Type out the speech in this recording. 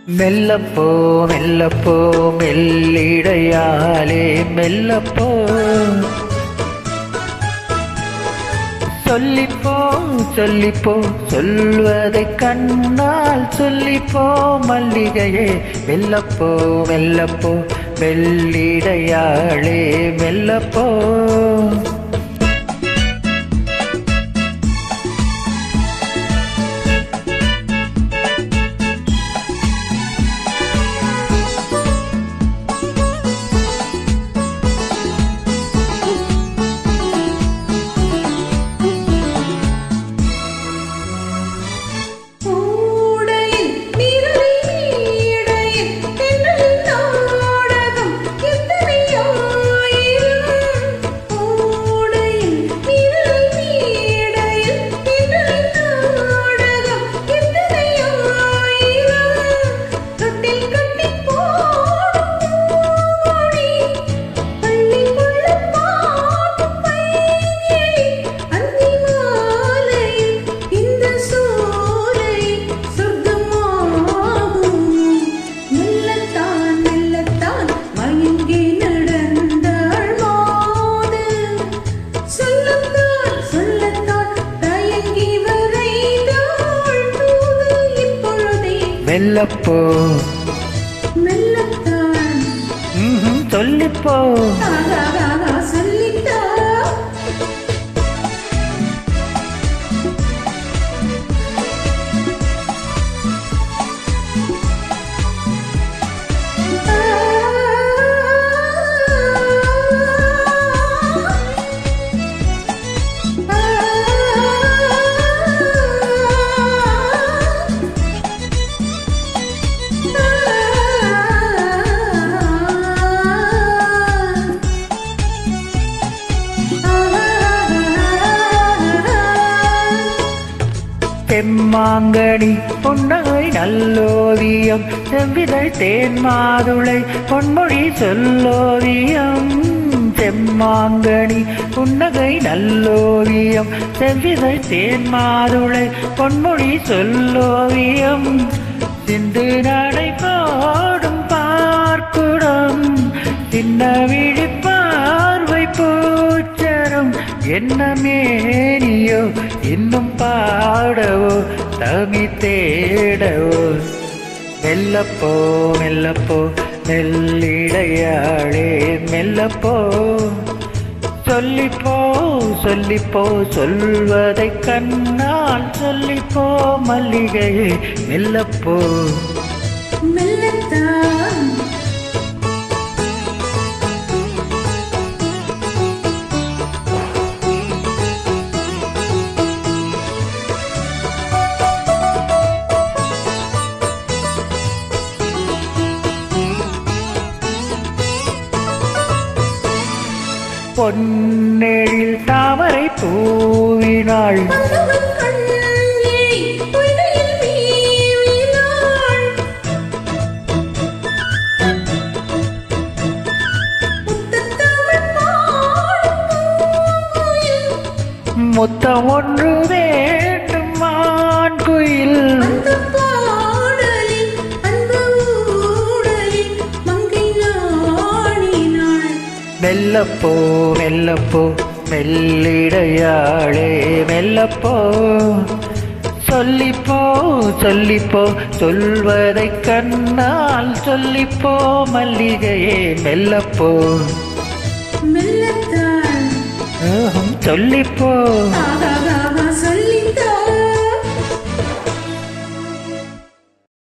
மெல்லப்போ மெல்லப்போ மெல்லிடையாலே மெல்லப்போ சொல்லிப்போ சொல்லிப்போ சொல்வதை கண்ணால் சொல்லிப்போ மல்லிகையே மெல்லப்போ மெல்லப்போ மெல்லிடையாளே மெல்லப்போ மெல்லப்போ மெல்லத்தான் சொல்லிப்போ சொல்லிட்டா தெம்மாங்கனி புன்னகை நல்லோவியம் செவ்விதழ் தேன் மாதுளை பொன்மொழி சொல்லோவியம் தெம்மாங்கனி புன்னகை நல்லோவியம் செவ்விதழ் தேன் மாதுளை பொன்மொழி சொல்லோவியம் சிந்து நடை பாடும் பார்க்குடம் சின்ன விழி பார்வை பூச்சரம் என்ன மேனியோ இன்னும் பாடவோ தமி தேடவோ மெல்லப்போ மெல்லப்போ மெல்லிடையாளே மெல்லப்போ சொல்லிப்போ சொல்லிப்போ சொல்வதை கண்ணால் சொல்லிப்போ மல்லிகையே மெல்லப்போ மெல்லத்தான் பொன்னெழில் தாமரை பூவினாள் முத்தம் ஒன்று வேண்டும் மான் குயில் மெல்லப்போ மெல்லப்போ மெல்லிடையாளே மெல்லப்போ சொல்லிப்போ சொல்லிப்போ சொல்வதை கண்ணால் சொல்லிப்போ மல்லிகையே மெல்லப்போ மெல்லத்தான் சொல்லிப்போ